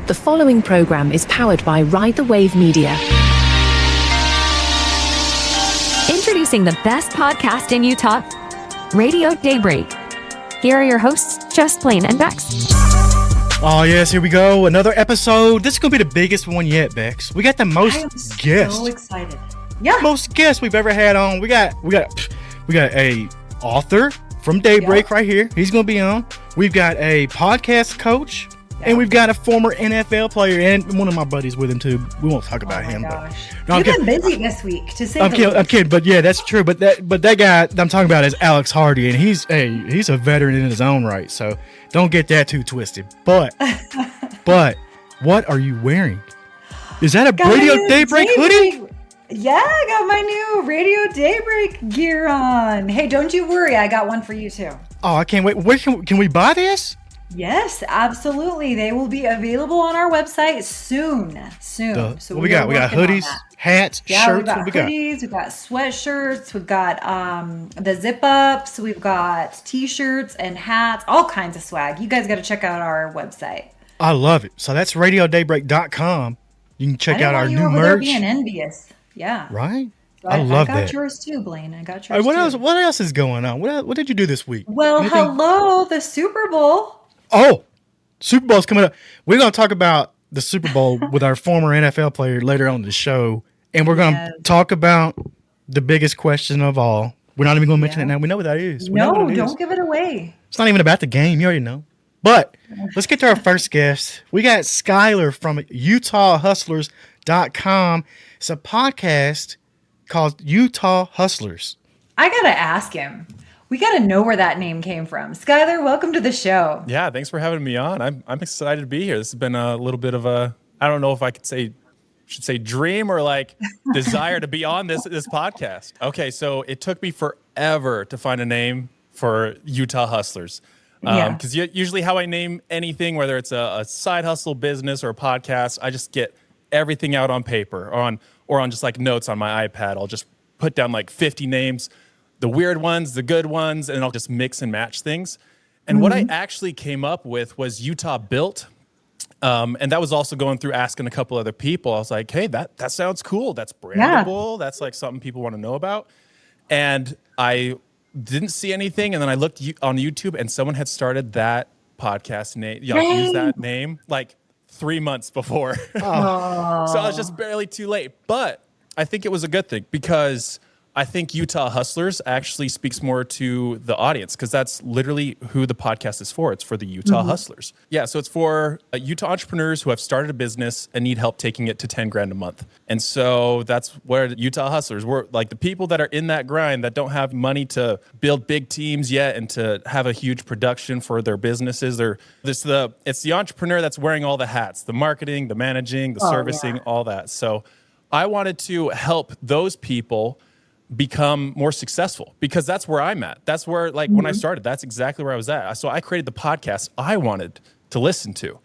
The following program is powered by Ride the Wave Media. Introducing the best podcast in Utah, Radio Daybreak. Here are your hosts, Blane and Becks. Oh, yes, here we go. Another episode. This is going to be the biggest one yet, Bex. We got the most guests. So excited. Yeah. Most guests we've ever had on. We got a author from Daybreak right here. He's going to be on. We've got a podcast coach. And we've got a former NFL player and one of my buddies with him too. We won't talk about him. Gosh. But no, you've been busy this week, to say the least. I'm kidding, but yeah, that's true. But that guy I'm talking about is Alex Hardy, and he's a veteran in his own right. So don't get that too twisted. But what are you wearing? Is that a Radio Daybreak hoodie? Yeah, I got my new Radio Daybreak gear on. Hey, don't you worry, I got one for you too. Oh, I can't wait. Where can we buy this? Yes, absolutely. They will be available on our website soon. So we got hoodies, hats, shirts. We've got hoodies, we've got sweatshirts, we've got the zip ups, we've got t-shirts and hats, all kinds of swag. You guys got to check out our website. I love it. So that's radiodaybreak.com. You can check out our new merch. There being envious. Yeah. Right? I love that. I got yours too, Blane. I got yours too. What else is going on? What did you do this week? Well, hello, the Super Bowl. Oh, Super Bowl's coming up. We're going to talk about the Super Bowl with our former NFL player later on in the show. And we're going to talk about the biggest question of all. We're not even going to mention it now. We know what that is. Don't give it away. It's not even about the game. You already know. But let's get to our first guest. We got Skylar from UtahHustlers.com. It's a podcast called Utah Hustlers. I got to ask him. We got to know where that name came from. Skylar, welcome to the show. Yeah, thanks for having me on. I'm excited to be here. This has been a little bit of a, I don't know if I should say dream or like desire to be on this podcast. Okay, so it took me forever to find a name for Utah Hustlers. Because usually how I name anything, whether it's a side hustle business or a podcast, I just get everything out on paper or on just like notes on my iPad. I'll just put down like 50 names. The weird ones, the good ones, and I'll just mix and match things. And what I actually came up with was Utah Built. And that was also going through asking a couple other people. I was like, hey, that sounds cool. That's brandable. Yeah. That's like something people want to know about. And I didn't see anything. And then I looked on YouTube and someone had started that podcast name, used that name like 3 months before. So I was just barely too late. But I think it was a good thing because I think Utah Hustlers actually speaks more to the audience because that's literally who the podcast is for. It's for the Utah Hustlers. Yeah, so it's for Utah entrepreneurs who have started a business and need help taking it to 10 grand a month. And so that's where Utah Hustlers, we're like the people that are in that grind that don't have money to build big teams yet and to have a huge production for their businesses. It's the entrepreneur that's wearing all the hats, the marketing, the managing, the servicing, all that. So I wanted to help those people become more successful because that's where I'm at. That's where, like, when I started, that's exactly where I was at. So I created the podcast I wanted to listen to.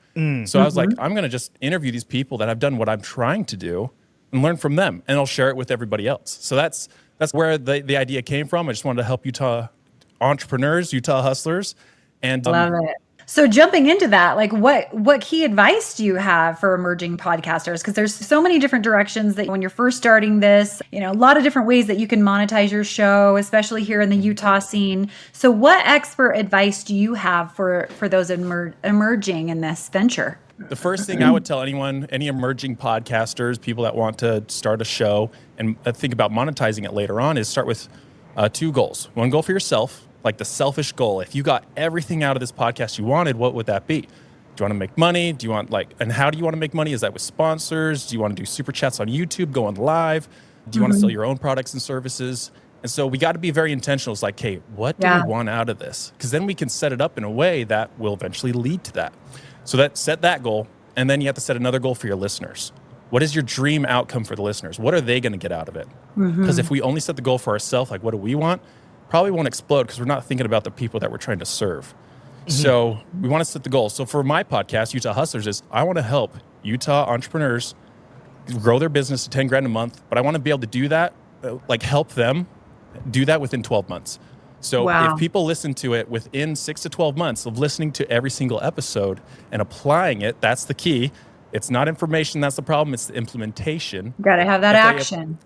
So I was like, I'm going to just interview these people that have done what I'm trying to do and learn from them, and I'll share it with everybody else. So that's where the idea came from. I just wanted to help Utah entrepreneurs, Utah hustlers. And love it. So jumping into that, like what key advice do you have for emerging podcasters? Because there's so many different directions that when you're first starting this, a lot of different ways that you can monetize your show, especially here in the Utah scene. So what expert advice do you have for those emerging in this venture? The first thing I would tell any emerging podcasters, people that want to start a show and think about monetizing it later on, is start with 2 goals. One goal for yourself. Like the selfish goal. If you got everything out of this podcast you wanted, what would that be? Do you want to make money? And how do you want to make money? Is that with sponsors? Do you want to do super chats on YouTube, go on live? Do you want to sell your own products and services? And so we got to be very intentional. It's like, hey, what do we want out of this? Because then we can set it up in a way that will eventually lead to that. So set that goal. And then you have to set another goal for your listeners. What is your dream outcome for the listeners? What are they going to get out of it? Because if we only set the goal for ourselves, like what do we want? Probably won't explode because we're not thinking about the people that we're trying to serve. So we want to set the goal. So for my podcast, Utah Hustlers, I want to help Utah entrepreneurs grow their business to 10 grand a month, but I want to be able to do that, like help them do that within 12 months. So if people listen to it within 6 to 12 months of listening to every single episode and applying it, that's the key. It's not information that's the problem. It's the implementation. Got to have that If they- action.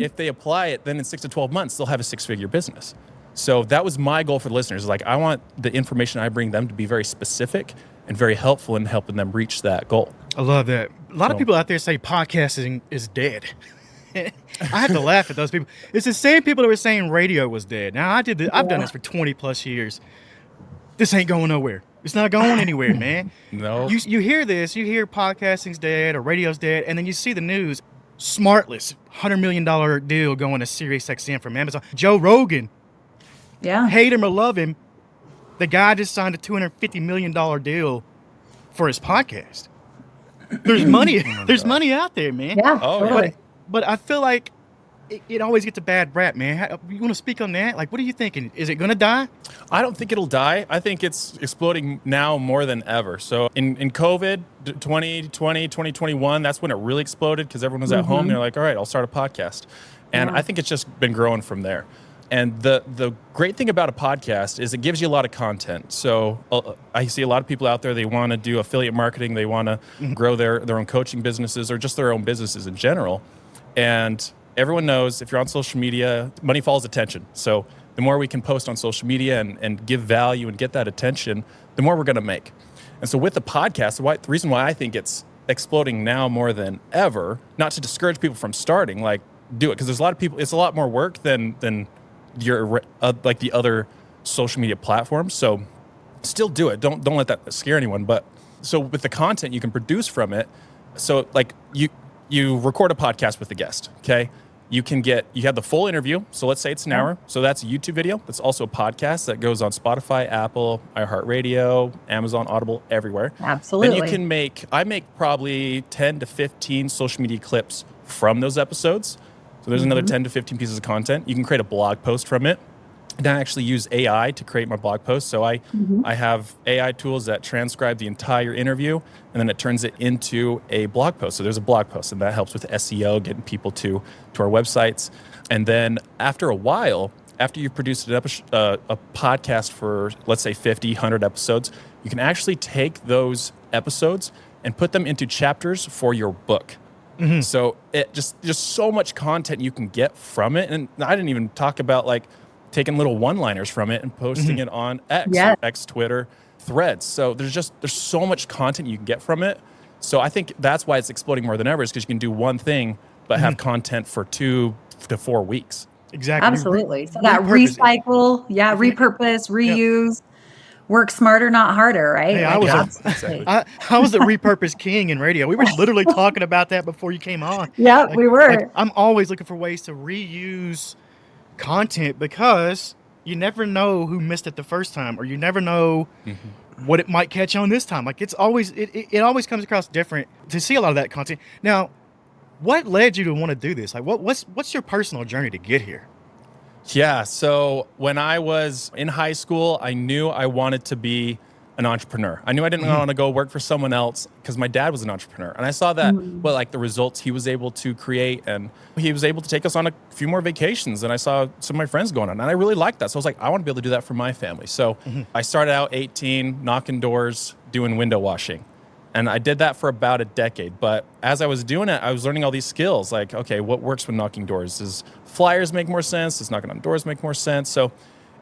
If they apply it, then in 6 to 12 months, they'll have a 6-figure business. So that was my goal for the listeners. Like, I want the information I bring them to be very specific and very helpful in helping them reach that goal. I love that. A lot of people out there say podcasting is dead. I have to laugh at those people. It's the same people that were saying radio was dead. Now, I've done this for 20 plus years. This ain't going nowhere. It's not going anywhere, man. No. You hear this, you hear podcasting's dead or radio's dead, and then you see the news, Smartless, $100 million deal going to SiriusXM from Amazon. Joe Rogan, Yeah. hate him or love him, the guy just signed a $250 million deal for his podcast. There's money. There's money out there, man. Yeah. Oh, totally. But I feel like it always gets a bad rap, man. You want to speak on that? Like, what are you thinking? Is it going to die? I don't think it'll die. I think it's exploding now more than ever. So in COVID, 2020, 2021, that's when it really exploded because everyone was at home. They're like, all right, I'll start a podcast. And I think it's just been growing from there. And the great thing about a podcast is it gives you a lot of content. So I see a lot of people out there, they want to do affiliate marketing. They want to grow their own coaching businesses or just their own businesses in general. And everyone knows if you're on social media, money follows attention. So the more we can post on social media and give value and get that attention, the more we're going to make. And so with the podcast, the reason why I think it's exploding now more than ever, not to discourage people from starting, like do it. Because there's a lot of people, it's a lot more work than your like the other social media platforms. So still do it. Don't let that scare anyone. But so with the content you can produce from it, so like you record a podcast with a guest, okay? You have the full interview. So let's say it's an hour. So that's a YouTube video. That's also a podcast that goes on Spotify, Apple, iHeartRadio, Amazon, Audible, everywhere. Absolutely. Then I make probably 10 to 15 social media clips from those episodes. So there's another 10 to 15 pieces of content. You can create a blog post from it. And I actually use AI to create my blog post. So I have AI tools that transcribe the entire interview, and then it turns it into a blog post. So there's a blog post, and that helps with SEO, getting people to our websites. And then after a while, after you've produced a podcast for, let's say, 50, 100 episodes, you can actually take those episodes and put them into chapters for your book. So it just so much content you can get from it. And I didn't even talk about like taking little one-liners from it and posting it on X, or X, Twitter, Threads. So there's so much content you can get from it. So I think that's why it's exploding more than ever, is because you can do one thing but have content for 2 to 4 weeks. Exactly. Absolutely. So that recycle, repurpose, reuse, work smarter, not harder, right? Hey, Like, I was the repurpose king in radio. We were literally talking about that before you came on. Yeah, we were. Like, I'm always looking for ways to reuse content because you never know who missed it the first time, or you never know what it might catch on this time. Like it always comes across different to see a lot of that content. Now, what led you to want to do this? Like what's your personal journey to get here? Yeah, so when I was in high school, I knew I wanted to be an entrepreneur. I knew I didn't want to go work for someone else because my dad was an entrepreneur. And I saw that, like the results he was able to create, and he was able to take us on a few more vacations. And I saw some of my friends going on, and I really liked that. So I was like, I want to be able to do that for my family. So I started out 18, knocking doors, doing window washing. And I did that for about a decade. But as I was doing it, I was learning all these skills. Like, okay, what works with knocking doors? Does flyers make more sense? Does knocking on doors make more sense? So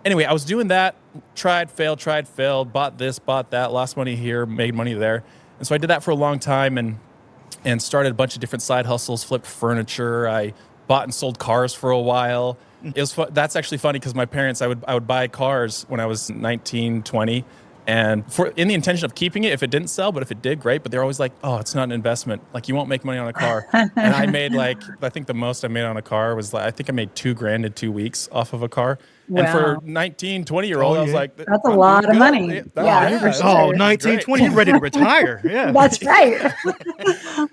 anyway, I was doing that, tried, failed, bought this, bought that, lost money here, made money there. And so I did that for a long time and started a bunch of different side hustles, flipped furniture. I bought and sold cars for a while. It was that's actually funny because my parents, I would buy cars when I was 19, 20, and in the intention of keeping it if it didn't sell, but if it did, great. But they're always like, oh, it's not an investment. Like, you won't make money on a car. And I made I think the most I made on a car was I think I made $2,000 in 2 weeks off of a car. Wow. And for 19, 20-year-old, I was like, that's a lot of money. Yeah, for sure. 19, 20, you're ready to retire. Yeah. That's right.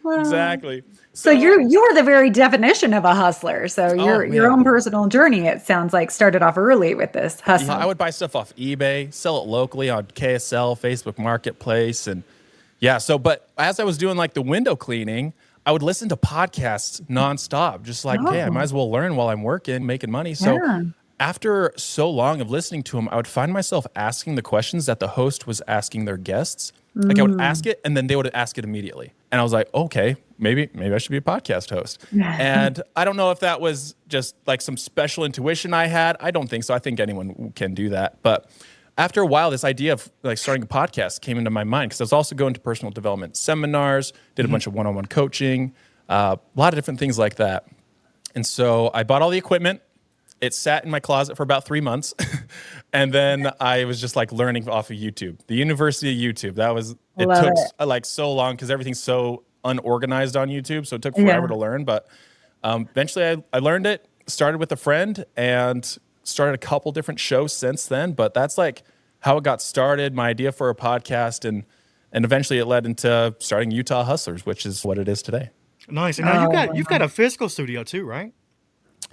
Exactly. So you are the very definition of a hustler. So your own personal journey, it sounds like, started off early with this hustle. Yeah, I would buy stuff off eBay, sell it locally on KSL, Facebook Marketplace, and but as I was doing like the window cleaning, I would listen to podcasts nonstop, just like, hey, I might as well learn while I'm working, making money. So after so long of listening to them, I would find myself asking the questions that the host was asking their guests. Like I would ask it, and then they would ask it immediately. And I was like, okay, maybe I should be a podcast host. And I don't know if that was just like some special intuition I had. I don't think so. I think anyone can do that. But after a while, this idea of like starting a podcast came into my mind because I was also going to personal development seminars, did a bunch of one-on-one coaching, a lot of different things like that. And so I bought all the equipment. It sat in my closet for about 3 months. And then I was just like learning off of YouTube, the University of YouTube. It took like so long because everything's so unorganized on YouTube. So it took forever to learn. But eventually I learned it, started with a friend, and started a couple different shows since then. But that's like how it got started, my idea for a podcast. And eventually it led into starting Utah Hustlers, which is what it is today. Nice. And now you've got a physical studio too, right?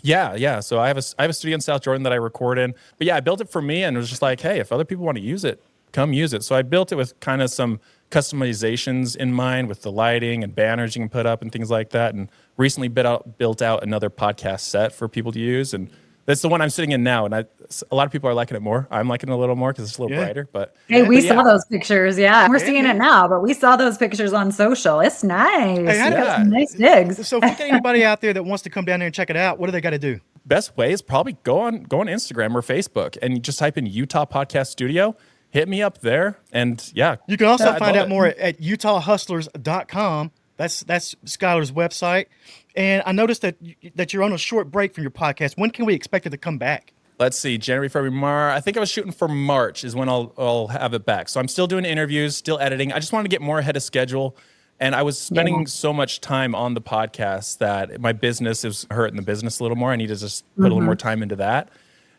Yeah. So I have a studio in South Jordan that I record in. But yeah, I built it for me, and it was just like, hey, if other people want to use it, come use it. So I built it with kind of some customizations in mind with the lighting and banners you can put up and things like that. And recently built out another podcast set for people to use. And that's the one I'm sitting in now. And a lot of people are liking it more. I'm liking it a little more because it's a little brighter. But hey, we saw those pictures. Yeah, we're seeing it now, but we saw those pictures on social. It's nice. Hey, nice digs. So if you got anybody out there that wants to come down there and check it out, what do they got to do? Best way is probably go on Instagram or Facebook and you just type in Utah Podcast Studio. Hit me up there. And yeah. You can also find out more at utahhustlers.com. That's Skylar's website. And I noticed that you're on a short break from your podcast. When can we expect it to come back? Let's see, January, February, March. I think I was shooting for March is when I'll have it back. So I'm still doing interviews, still editing. I just wanted to get more ahead of schedule. And I was spending so much time on the podcast that my business is hurting the business a little more. I need to just put a little more time into that.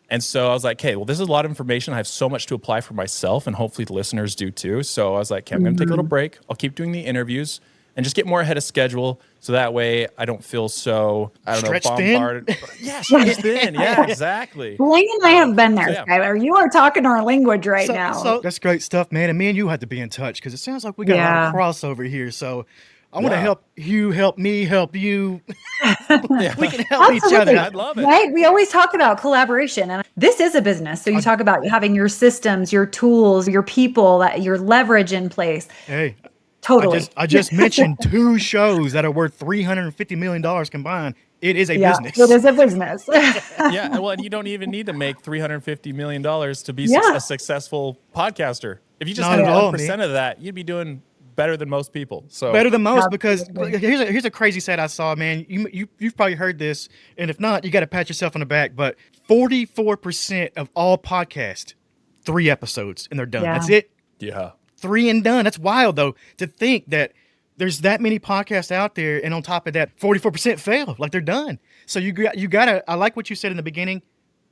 And so I was like, hey, well, this is a lot of information. I have so much to apply for myself, and hopefully the listeners do too. So I was like, okay, I'm going to take a little break. I'll keep doing the interviews and just get more ahead of schedule. So that way I don't feel so, bombarded. Yeah, stretched thin. Yeah, exactly. Blane and I have been there, Skylar. You are talking our language right now. So that's great stuff, man. And me and you have to be in touch because it sounds like we got a lot of crossover here. So I want to help you, help me, help you. We can help each other. I'd love it. Right? We always talk about collaboration. And this is a business. So you talk about having your systems, your tools, your people, your leverage in place. Hey. Totally. I just mentioned 2 shows that are worth $350 million combined. It is a business. It is a business. Yeah. Well, and you don't even need to make $350 million to be a successful podcaster. If you just had 1% of that, you'd be doing better than most people. So better than most because here's a crazy stat I saw, man. You've probably heard this, and if not, you got to pat yourself on the back. But 44% of all podcasts, 3 episodes, and they're done. That's it. Yeah. 3 and done. That's wild, though, to think that there's that many podcasts out there, and on top of that, 44% fail, like they're done. So you gotta. I like what you said in the beginning.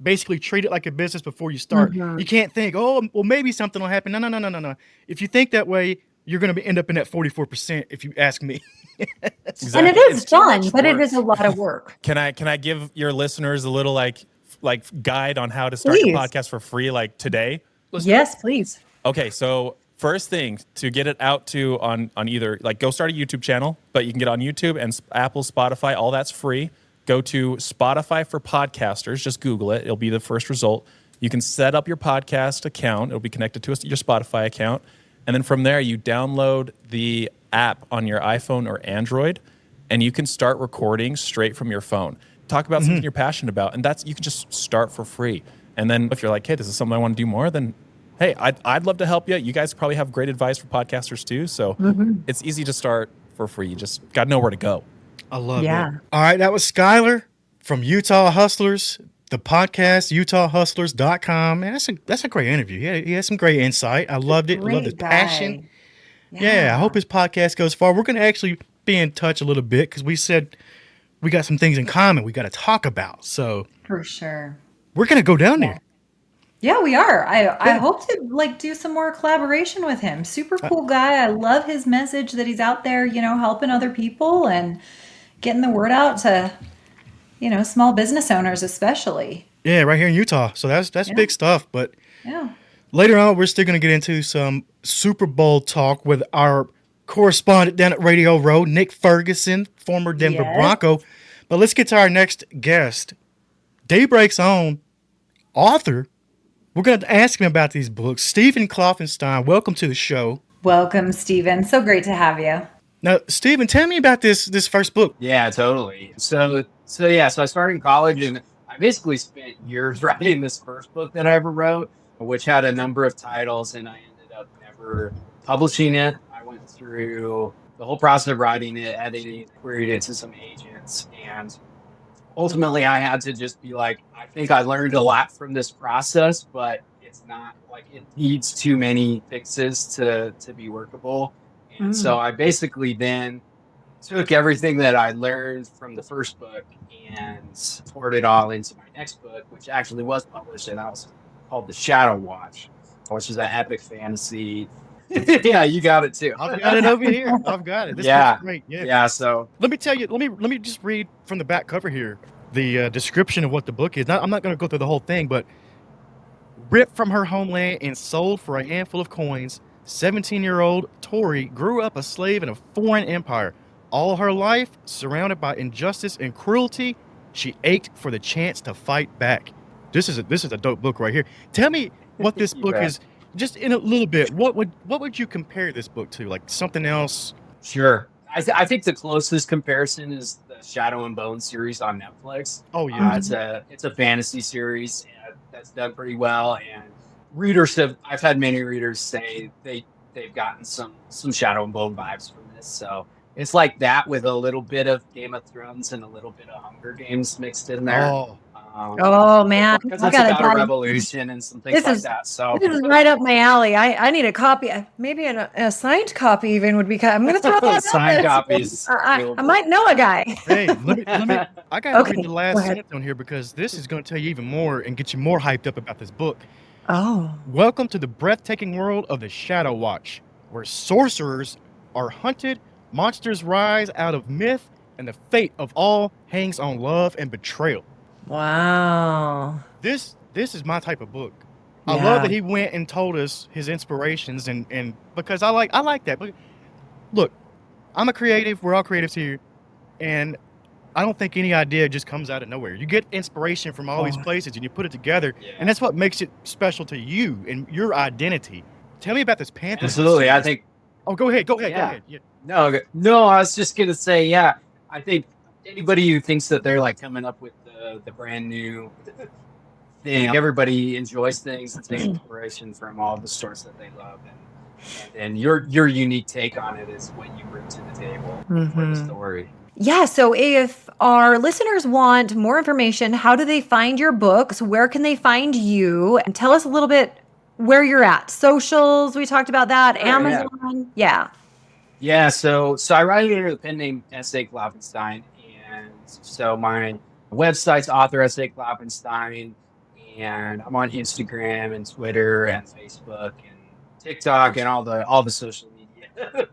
Basically, treat it like a business before you start. You can't think, oh, well, maybe something will happen. No. If you think that way, you're going to end up in that 44%. If you ask me. Exactly. And it is fun, but it is a lot of work. Can I give your listeners a little like guide on how to start your podcast for free, like today? Yes, please. Okay, so. First thing to get it out to on either go start a YouTube channel, but you can get on YouTube and Apple, Spotify, all that's free. Go to Spotify for Podcasters. Just Google it. It'll be the first result. You can set up your podcast account. It'll be connected to your Spotify account. And then from there, you download the app on your iPhone or Android, and you can start recording straight from your phone. Talk about something you're passionate about, and you can just start for free. And then if you're like, hey, this is something I want to do more, then hey, I'd love to help you. You guys probably have great advice for podcasters too. So it's easy to start for free. You just got to know where to go. I love it. All right. That was Skylar from Utah Hustlers, the podcast, utahhustlers.com. Man, that's a great interview. He had some great insight. I loved it. Loved his passion. Yeah. I hope his podcast goes far. We're going to actually be in touch a little bit because we said we got some things in common we got to talk about. So for sure. We're going to go down there. Yeah, we are. I hope to do some more collaboration with him. Super cool guy. I love his message that he's out there, helping other people and getting the word out to, small business owners especially. Yeah, right here in Utah. So that's big stuff. But later on, we're still going to get into some Super Bowl talk with our correspondent down at Radio Row, Nick Ferguson, former Denver Bronco. But let's get to our next guest, Daybreak's own author. We're going to ask him about these books. Stephen Klopfenstein, welcome to the show. Welcome, Stephen. So great to have you. Now, Stephen, tell me about this first book. Yeah, totally. So I started in college and I basically spent years writing this first book that I ever wrote, which had a number of titles, and I ended up never publishing it. I went through the whole process of writing it, editing it, queried it to some agents, and ultimately I had to just be like, I think I learned a lot from this process, but it's not like it needs too many fixes to be workable. And so I basically then took everything that I learned from the first book and poured it all into my next book, which actually was published, and that was called The Shadow Watch, which is an epic fantasy. Yeah, you got it too. I've got it over here. I've got it. This Yeah. book's great. Yeah. Yeah, so Let me tell you. Let me just read from the back cover here the description of what the book is. I'm not going to go through the whole thing, but ripped from her homeland and sold for a handful of coins, 17-year-old Tori grew up a slave in a foreign empire. All her life, surrounded by injustice and cruelty, she ached for the chance to fight back. This is a dope book right here. Tell me what this book bet. is. Just in a little bit, what would you compare this book to? Like something else? sure. I think the closest comparison is the Shadow and Bone series on Netflix. Oh yeah. It's a fantasy series that's done pretty well, and I've had many readers say they've gotten some Shadow and Bone vibes from this. So it's like that with a little bit of Game of Thrones and a little bit of Hunger Games mixed in there. Oh, Oh man, because I it's gotta about a dive- revolution and some things This like is- that. So This is right up my alley. I need a copy. Maybe a signed copy even would be. I'm going to throw that out Signed there. copies. I might know a guy. hey, let me. I got to Okay, read the go last ahead. sentence on here because this is going to tell you even more and get you more hyped up about this book. Oh, Welcome to the breathtaking world of the Shadow Watch, where sorcerers are hunted, monsters rise out of myth, and the fate of all hangs on love and betrayal. wow. This is my type of book. I Yeah. love that he went and told us his inspirations and because I like that. But look, I'm a creative. We're all creatives here, and I don't think any idea just comes out of nowhere. You get inspiration from all these Oh. places and you put it together, Yeah. and that's what makes it special to you and your identity. Tell me about this Panther. absolutely, I think. Oh, go ahead. Go Yeah. ahead. Yeah. No, I was just gonna say, yeah. I think anybody who thinks that they're like coming up with the brand new thing, everybody enjoys things and takes inspiration from all the stories that they love, and your unique take on it is what you bring to the table for the story. Yeah. So if our listeners want more information, how do they find your books? Where can they find you? And tell us a little bit where you're at. Socials, we talked about that. Sure, yeah. Amazon. Yeah. Yeah, so I write under the pen name S.A. Klopfenstein, and so my website's author S.A. Klopfenstein, and I'm on Instagram and Twitter and Facebook and TikTok and all the social media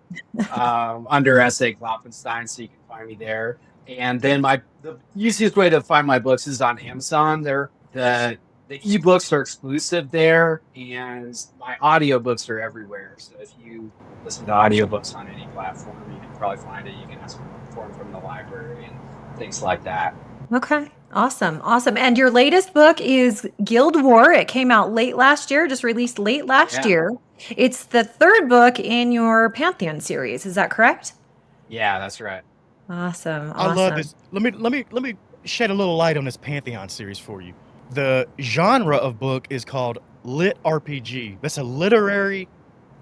under S.A. Klopfenstein, so you can find me there. And then the easiest way to find my books is on Amazon. The ebooks are exclusive there, and my audiobooks are everywhere. So if you listen to audiobooks on any platform, you can probably find it. You can ask for them from the library and things like that. Okay. Awesome. Awesome. And your latest book is Guild War. It came out late last year, just released late last Yeah. year. It's the third book in your Pantheon series. Is that correct? Yeah, that's right. Awesome. I love this. Let me shed a little light on this Pantheon series for you. The genre of book is called Lit RPG. That's a literary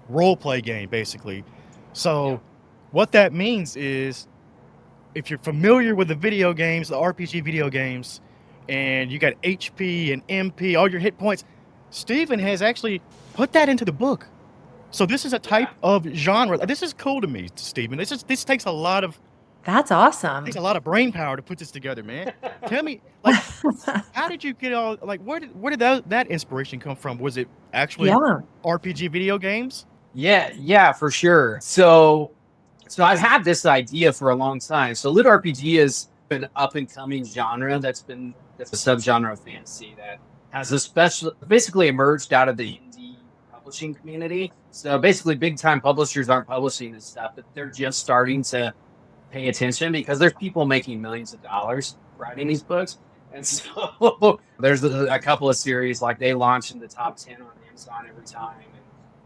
role play game, basically. So what that means is if you're familiar with the video games, the RPG video games, and you got HP and MP, all your hit points, Stephen has actually put that into the book. So this is a type of genre. This is cool to me, Stephen. This takes a lot of That's awesome. brain power to put this together, man. Tell me, like, how did you get all like where did that inspiration come from? Was it actually Yeah. RPG video games? Yeah, for sure. So I've had this idea for a long time. So lit RPG has been an up and coming genre that's a subgenre of fantasy that has basically emerged out of the indie publishing community. So basically big time publishers aren't publishing this stuff, but they're just starting to pay attention because there's people making millions of dollars writing these books. And so there's a couple of series like they launch in the top 10 on Amazon every time.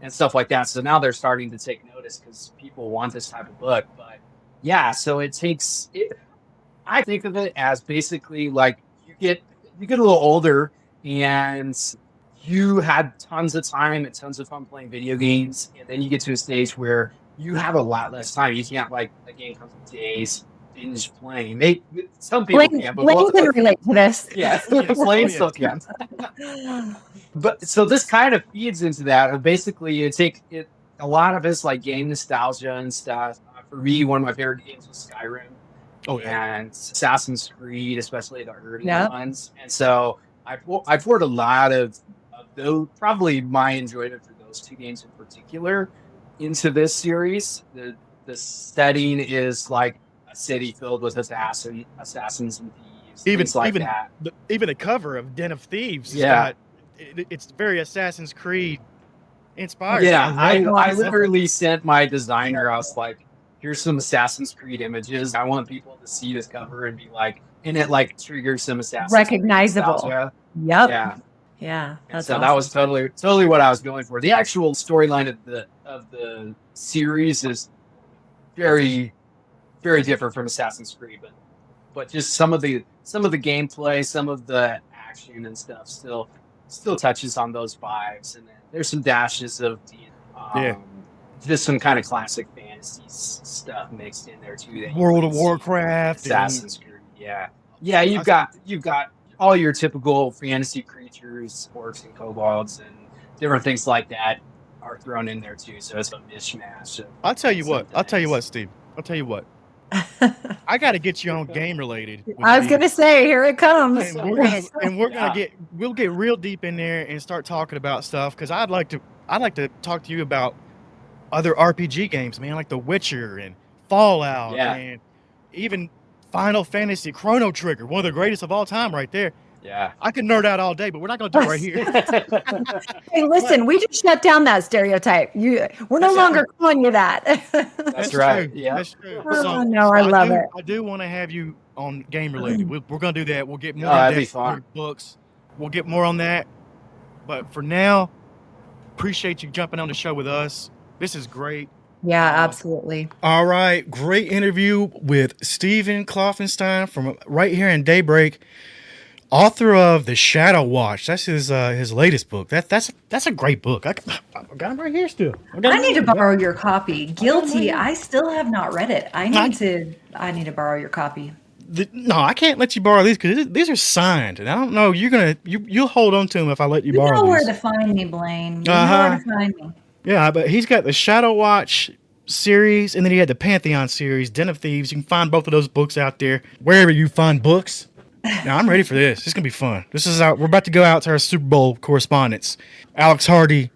and stuff like that. So now they're starting to take notice because people want this type of book. But yeah, so it takes it. I think of it as basically like you get a little older and you had tons of time and tons of fun playing video games, and then you get to a stage where you have a lot less time. You can't like a game comes in days binge playing. Some people can, but Blaine can relate to this. yeah, Blaine still can. But so this kind of feeds into that. Basically, you take it. A lot of it's like game nostalgia and stuff. For me, one of my favorite games was Skyrim. Oh, yeah. And Assassin's Creed, especially the early Yep. ones. And so I poured a lot of those, probably my enjoyment for those two games in particular, into this series. The setting is like a city filled with assassins and thieves, things like that. Even the cover of Den of Thieves, Yeah. it's very Assassin's Creed inspired. Yeah, I literally sent my designer. I was like, "Here's some Assassin's Creed images. I want people to see this cover and be like, and it like triggers some Assassin's Recognizable. Creed nostalgia." Yep. Yeah. Yeah. And so that was totally what I was going for. The actual storyline of the series is very, very different from Assassin's Creed, but just some of the gameplay, some of the action and stuff still touches on those vibes, and then there's some dashes of just some kind of classic fantasy stuff mixed in there too. That World of Warcraft, Assassin's Creed, yeah. You've got all your typical fantasy creatures, orcs and kobolds, and different things like that are thrown in there too. So it's a mishmash. I'll tell you what, Steve. I'll tell you what. I got to get you on game related. I was going to say, here it comes. And we'll get real deep in there and start talking about stuff, because I'd like to talk to you about other RPG games, man, like The Witcher and Fallout, and even Final Fantasy Chrono Trigger, one of the greatest of all time, right there. Yeah, I could nerd out all day, but we're not going to do it right here. Hey, listen, we just shut down that stereotype. We're no longer calling you that. That's right. True. Yeah, That's true. Oh, no, I love it. I do want to have you on game related. We're going to do that. We'll get more that'd be in-depth fun. with books. We'll get more on that. But for now, appreciate you jumping on the show with us. This is great. Yeah, absolutely. All right. Great interview with Stephen Klopfenstein from right here in Daybreak, author of The Shadow Watch. That's his latest book. That's a great book. I got him right here still. I need to borrow your copy. Guilty. I still have not read it. I need to borrow your copy. No, I can't let you borrow these because these are signed, and I don't know. You'll hold on to them if I let you borrow these. You know where to find me, Blaine. You know where to find me. Yeah, but he's got the Shadow Watch series, and then he had the Pantheon series, Den of Thieves. You can find both of those books out there wherever you find books. Now I'm ready for this. This is gonna be fun. We're about to go out to our Super Bowl correspondents, Alex Hardy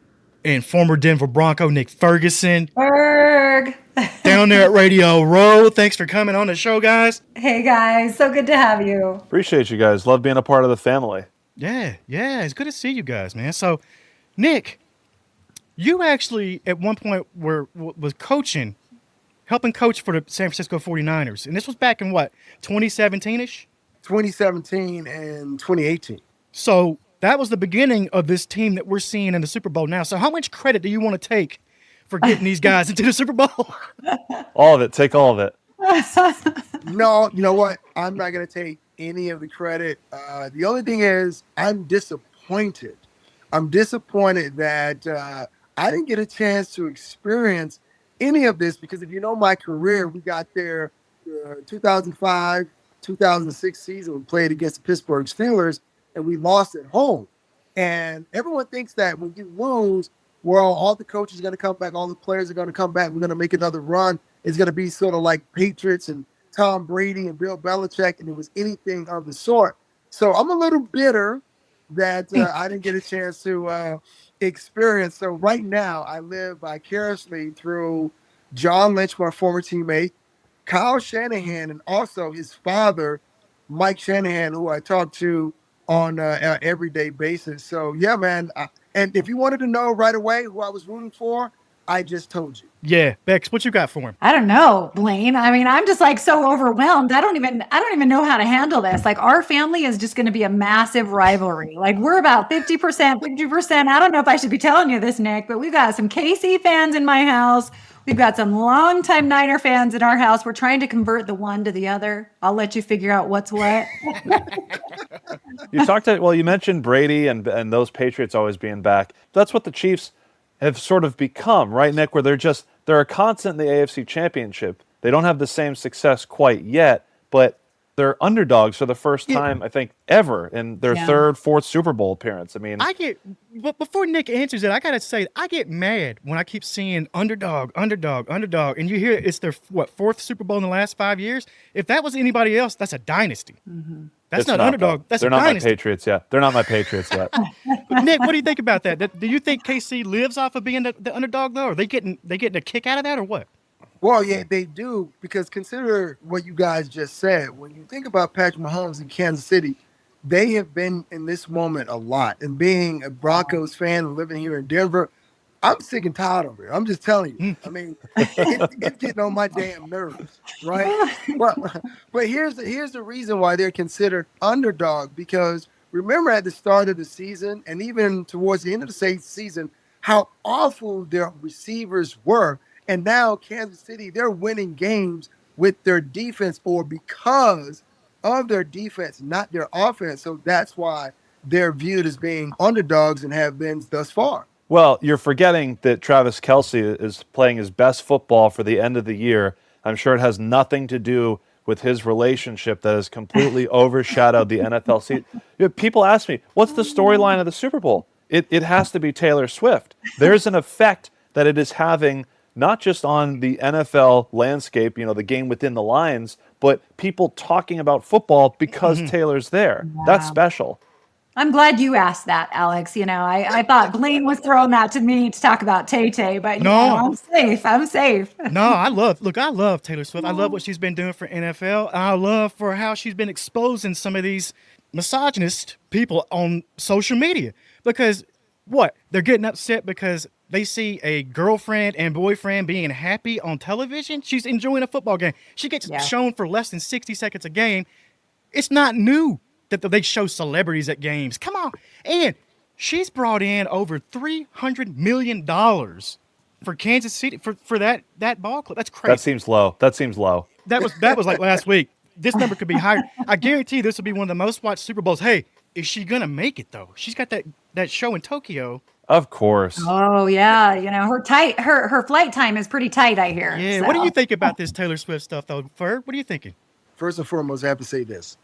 and former Denver Bronco Nick Ferguson. Berg. Down there at Radio Row. Thanks for coming on the show, guys. Hey guys, so good to have you. Appreciate you guys. Love being a part of the family. Yeah, it's good to see you guys, man. So, Nick, you actually at one point was coaching, helping coach for the San Francisco 49ers, and this was back in what, 2017-ish? 2017 and 2018. So that was the beginning of this team that we're seeing in the Super Bowl now. So how much credit do you want to take for getting these guys into the Super Bowl? All of it. Take all of it. No, you know what? I'm not going to take any of the credit. The only thing is I'm disappointed. I'm disappointed that I didn't get a chance to experience any of this, because if you know my career, we got there 2005, 2006 season. We played against the Pittsburgh Steelers and we lost at home. And everyone thinks that when you lose, well, all the coaches are going to come back, all the players are going to come back, we're going to make another run. It's going to be sort of like Patriots and Tom Brady and Bill Belichick, and it was anything of the sort. So I'm a little bitter that I didn't get a chance to experience. So right now I live vicariously through John Lynch, my former teammate, Kyle Shanahan, and also his father, Mike Shanahan, who I talk to on an everyday basis. So, yeah, man. And if you wanted to know right away who I was rooting for, I just told you. Yeah, Bex, what you got for him? I don't know, Blane. I mean, I'm just like so overwhelmed. I don't even know how to handle this. Like our family is just going to be a massive rivalry. Like we're about 50%, 50%. I don't know if I should be telling you this, Nick, but we've got some KC fans in my house. We've got some longtime Niner fans in our house. We're trying to convert the one to the other. I'll let you figure out what's what. You mentioned Brady and those Patriots always being back. That's what the Chiefs have sort of become, right, Nick? Where they're a constant in the AFC Championship. They don't have the same success quite yet, but they're underdogs for the first time, I think, ever in their third, fourth Super Bowl appearance. I mean, but before Nick answers it, I gotta say, I get mad when I keep seeing underdog, and you hear it's their fourth Super Bowl in the last 5 years. If that was anybody else, that's a dynasty. Mm-hmm. That's not underdog. Though. That's they're a not dynasty. my Patriots yet. They're not my Patriots yet. But Nick, what do you think about that? Do you think KC lives off of being the underdog though? Are they getting a kick out of that or what? Well, yeah, they do, because consider what you guys just said. When you think about Patrick Mahomes in Kansas City, they have been in this moment a lot. And being a Broncos fan and living here in Denver, I'm sick and tired of it. I'm just telling you. I mean, it's getting on my damn nerves, right? But here's the reason why they're considered underdog, because remember at the start of the season and even towards the end of the season, how awful their receivers were. And now Kansas City, they're winning games with their defense or because of their defense, not their offense. So that's why they're viewed as being underdogs and have been thus far. Well, you're forgetting that Travis Kelce is playing his best football for the end of the year. I'm sure it has nothing to do with his relationship that has completely overshadowed the NFL season. People ask me, what's the storyline of the Super Bowl? It has to be Taylor Swift. There's an effect that it is having not just on the NFL landscape, the game within the lines, but people talking about football because Taylor's there. Yeah. That's special. I'm glad you asked that, Alex. I thought Blane was throwing that to me to talk about Tay-Tay, but I'm safe. I'm safe. No, I love Taylor Swift. I love what she's been doing for NFL. I love for how she's been exposing some of these misogynist people on social media, because they're getting upset because they see a girlfriend and boyfriend being happy on television. She's enjoying a football game. She gets shown for less than 60 seconds a game. It's not new that they show celebrities at games. Come on. And she's brought in over $300 million for Kansas City for that ball club. That's crazy. That seems low. That was like last week. This number could be higher. I guarantee this will be one of the most watched Super Bowls. Hey, is she gonna make it though? She's got that show in Tokyo. Of course. Oh yeah, her flight time is pretty tight, I hear. Yeah. So. What do you think about this Taylor Swift stuff though, Ferg? What are you thinking? First and foremost, I have to say this.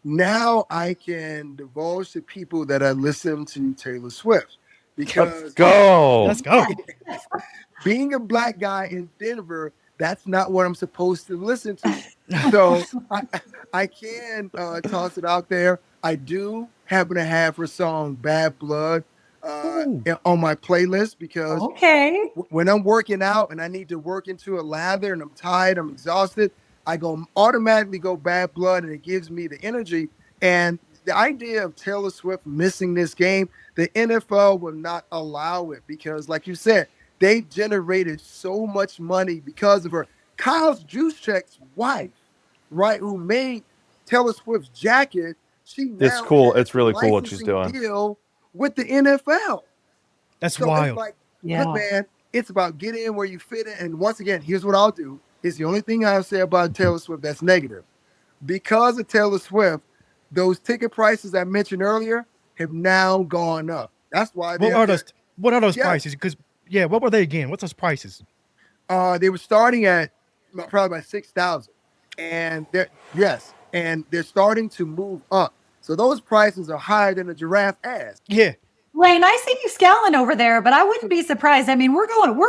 Now I can divulge to people that I listen to Taylor Swift, because Let's go. Being a black guy in Denver, that's not what I'm supposed to listen to. So I can toss it out there. I do happen to have her song "Bad Blood" on my playlist, because when I'm working out and I need to work into a lather and I'm tired, I'm exhausted, I automatically go "Bad Blood" and it gives me the energy. And the idea of Taylor Swift missing this game, the NFL will not allow it, because like you said, they generated so much money because of her. Kyle Juszczyk's wife, right, who made Taylor Swift's jacket, It's cool. It's really cool what she's doing. Deal with the NFL. That's wild. It's like, look, man, it's about getting in where you fit in. And once again, here's what I'll do. It's the only thing I'll say about Taylor Swift that's negative. Because of Taylor Swift, those ticket prices I mentioned earlier have now gone up. That's why. What are those prices? Because what were they again? What's those prices? They were starting at probably about 6,000, and they're starting to move up. So those prices are higher than a giraffe ass. Yeah. Blane, I see you scowling over there, but I wouldn't be surprised. I mean, we're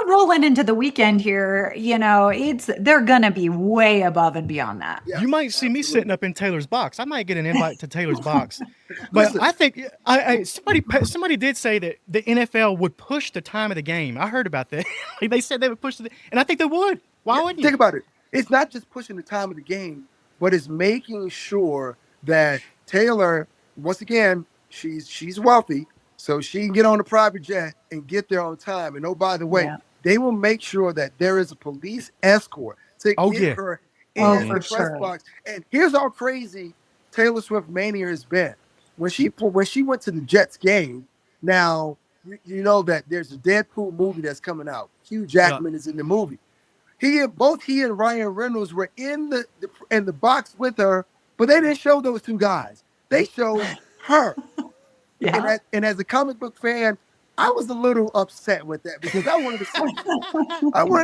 rolling into the weekend here. They're gonna be way above and beyond that. Yeah, you might see me sitting up in Taylor's box. I might get an invite to Taylor's box. But I think somebody did say that the NFL would push the time of the game. I heard about that. They said they would push and I think they would. Why wouldn't you? Think about it. It's not just pushing the time of the game, but it's making sure that Taylor, once again, she's wealthy. so she can get on a private jet and get there on time. And oh, by the way, Yeah. they will make sure that there is a police escort to Oh, get yeah. her Oh, in for the press sure. box. And here's how crazy Taylor Swift mania has been. When she went to the Jets game, now you know that there's a Deadpool movie that's coming out. Hugh Jackman is in the movie. Both he and Ryan Reynolds were in the box with her, but they didn't show those two guys. They showed her. Yeah. And as a comic book fan, I was a little upset with that because I wanted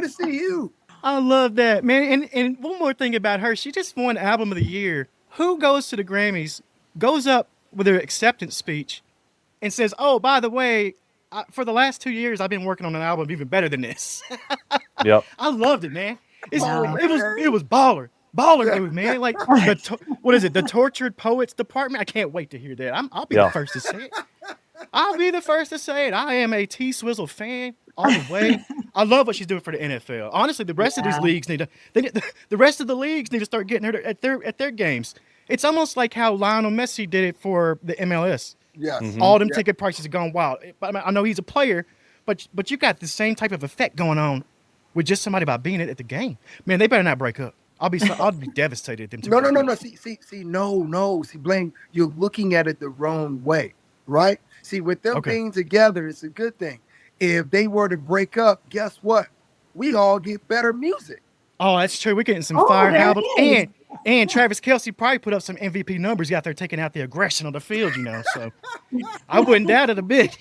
to see you. I love that, man. And one more thing about her, she just won Album of the Year. Who goes to the Grammys, goes up with her acceptance speech, and says, "Oh, by the way, for the last 2 years, I've been working on an album even better than this." Yep. I loved it, man. Wow. It was baller move, man. Like what is it? The Tortured Poets Department. I can't wait to hear that. I'll be the first to say it. I'll be the first to say it. I am a T Swizzle fan all the way. I love what she's doing for the NFL. Honestly, the rest of these leagues the rest of the leagues need to start getting her at their games. It's almost like how Lionel Messi did it for the MLS. Yes. All them ticket prices have gone wild. I know he's a player, but you got the same type of effect going on with just somebody by being at the game. Man, they better not break up. I'll be devastated if them two. No. No. See, Blaine, you're looking at it the wrong way, right? See, with them being together, it's a good thing. If they were to break up, guess what? We all get better music. Oh, that's true. We're getting some Oh, fire there it albums. is. And Travis Kelce probably put up some MVP numbers. He out there taking out the aggression on the field, So I wouldn't doubt it a bit.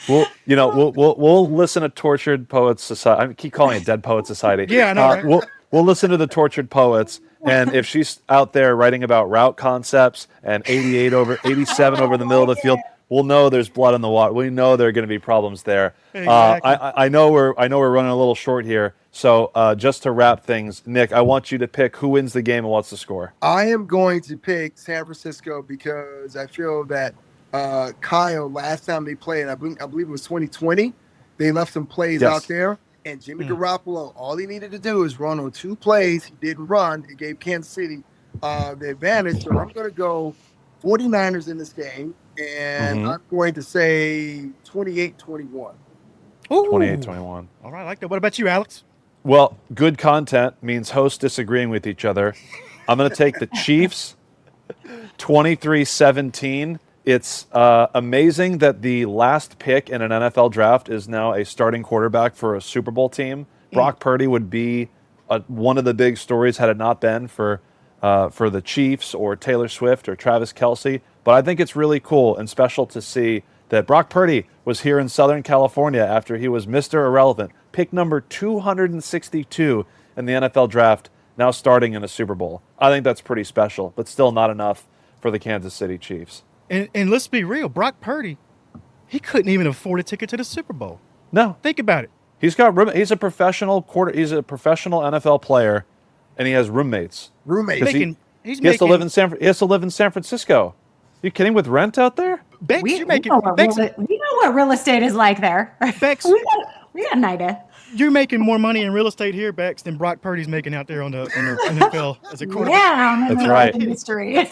We'll listen to Tortured Poets Society. I keep calling it Dead Poets Society. Yeah, I know, right? We'll listen to the Tortured Poets, and if she's out there writing about route concepts and 87 over the middle of the field, we'll know there's blood in the water. We know there are going to be problems there. Exactly. I know we're running a little short here, so just to wrap things, Nick, I want you to pick who wins the game and what's the score. I am going to pick San Francisco because I feel that Kyle, last time they played, I believe it was 2020, they left some plays out there. And Jimmy Garoppolo, all he needed to do is run on 2 plays. He didn't run. It gave Kansas City the advantage. So I'm going to go 49ers in this game. And I'm going to say 28-21. 28-21. All right, I like that. What about you, Alex? Well, good content means hosts disagreeing with each other. I'm going to take the Chiefs 23-17. It's amazing that the last pick in an NFL draft is now a starting quarterback for a Super Bowl team. Brock Purdy would be one of the big stories had it not been for the Chiefs or Taylor Swift or Travis Kelce. But I think it's really cool and special to see that Brock Purdy was here in Southern California after he was Mr. Irrelevant, pick number 262 in the NFL draft, now starting in a Super Bowl. I think that's pretty special, but still not enough for the Kansas City Chiefs. And let's be real, Brock Purdy, he couldn't even afford a ticket to the Super Bowl. No, Think about it. he's a professional NFL player, and he has roommates. Roommates. 'Cause He's he has to making- live in He has to live in San Francisco. You kidding with rent out there? Bex, We you're making know what Bex, real estate is like there. Bex, We got an idea. you're making more money in real estate here, Bex, than Brock Purdy's making out there in the NFL as a quarterback. Yeah, I'm in That's the right. industry.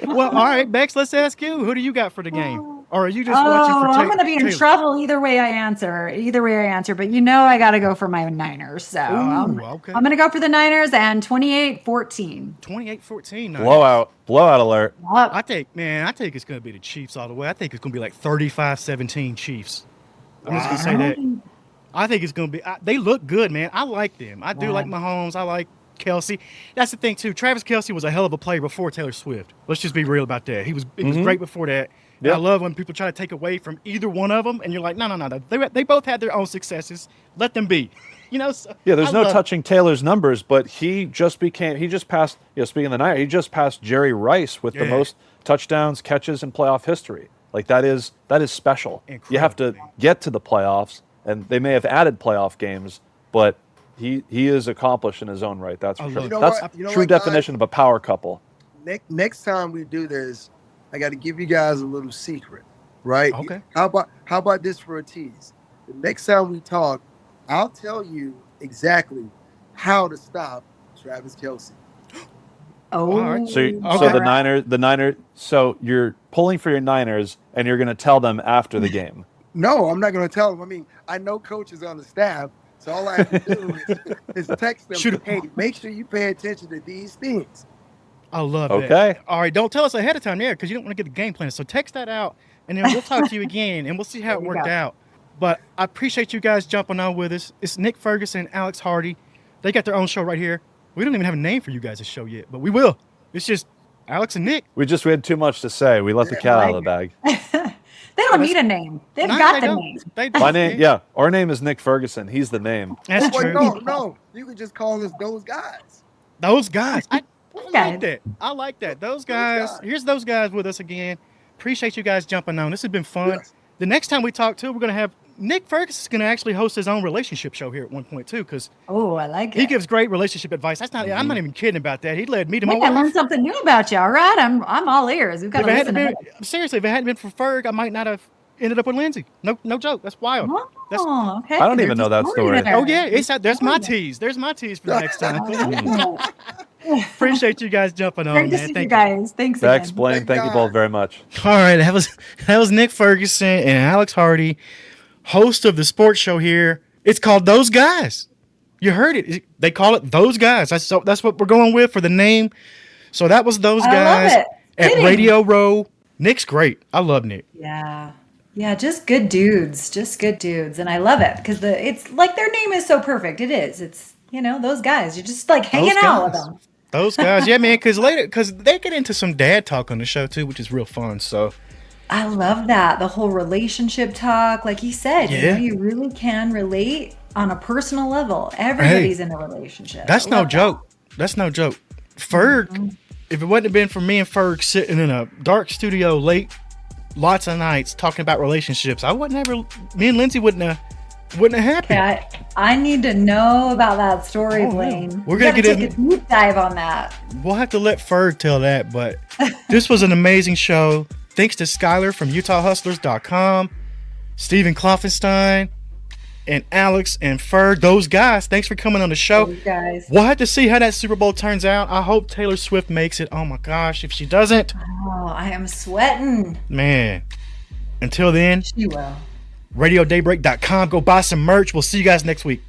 Well, all right, Bex, let's ask you. Who do you got for the game? Or are you just watching for I'm going to be in Taylor? trouble either way I answer. But you know I got to go for my Niners. So okay. I'm going to go for the Niners and 28-14. 28-14. Nice. Blowout alert. I think it's going to be the Chiefs all the way. I think it's going to be like 35-17 Chiefs. I'm just going to say that. I think it's going to be – they look good, man. I like them. I do like Mahomes. I like Kelce. That's the thing, too. Travis Kelce was a hell of a player before Taylor Swift. Let's just be real about that. He was great before that. Yep. I love when people try to take away from either one of them, and you're like, no. They both had their own successes. Let them be. So, Yeah, there's no touching Taylor's numbers, but he just passed, speaking of the night, he just passed Jerry Rice with the most touchdowns, catches in playoff history. Like that is special. Incredible. You have to get to the playoffs, and they may have added playoff games, but he is accomplished in his own right. That's for sure. You know That's what? You know true what, guys? definition of a power couple. Next time we do this, I got to give you guys a little secret, right? Okay. How about this for a tease? The next time we talk, I'll tell you exactly how to stop Travis Kelce. Oh, All right. So the Niners. So you're pulling for your Niners, and you're going to tell them after the game. No, I'm not going to tell them. I mean, I know coaches on the staff, so all I have to do is text them, hey, make sure you pay attention to these things. I love Okay. that. All right, don't tell us ahead of time there because you don't want to get the game plan. So text that out, and then we'll talk to you again, and we'll see how it worked out. But I appreciate you guys jumping on with us. It's Nick Ferguson and Alex Hardy. They got their own show right here. We don't even have a name for you guys' show yet, but we will. It's just Alex and Nick. We had too much to say. We let the cat out of the bag. They don't need a name. They've got the name. My name, yeah. Our name is Nick Ferguson. He's the name. That's true. No. You can just call us those guys. Those guys. I like that. I like that. Those guys. Here's those guys with us again. Appreciate you guys jumping on. This has been fun. Yes. The next time we talk too, we're going to have Nick Ferguson is going to actually host his own relationship show here at one point too, because I like it. he gives great relationship advice. That's not. I'm not even kidding about that. He led me to my I wife. learned something new about you. All right, I'm all ears. We've got to listen to him. Seriously, if it hadn't been for Ferg, I might not have ended up with Lindsay. No joke. That's wild. Oh, okay. I don't even know that story. Oh yeah, it's out. There's my tease. There's my tease for the next time. Appreciate you guys jumping on, Great to man. see Thank you guys. Thanks Becks, again. Blane, thank you both very much. All right, that was Nick Ferguson and Alex Hardy, host of the sports show here. It's called Those Guys. You heard it. They call it Those Guys. That's what we're going with for the name. So that was Those Guys at Radio Row. Nick's great. I love Nick. Yeah, just good dudes. And I love it because it's like their name is so perfect. It is. It's, those guys. You're just like hanging out with them. Those guys. Yeah, man, because they get into some dad talk on the show too, which is real fun. So I love that. The whole relationship talk, like he said, you really can relate on a personal level. Everybody's in a relationship. That's no joke. That's no joke. Ferg, if it wouldn't have been for me and Ferg sitting in a dark studio late, lots of nights talking about relationships, me and Lindsay wouldn't have happened. Okay, I need to know about that story, Blane. We're going to take a deep dive on that. We'll have to let Ferg tell that, but this was an amazing show. Thanks to Skylar from UtahHustlers.com, Stephen Klopfenstein, and Alex and Ferg. Those guys, thanks for coming on the show. Those guys. We'll have to see how that Super Bowl turns out. I hope Taylor Swift makes it. Oh my gosh, if she doesn't. Oh, I am sweating. Man, until then. She will. RadioDaybreak.com. Go buy some merch. We'll see you guys next week.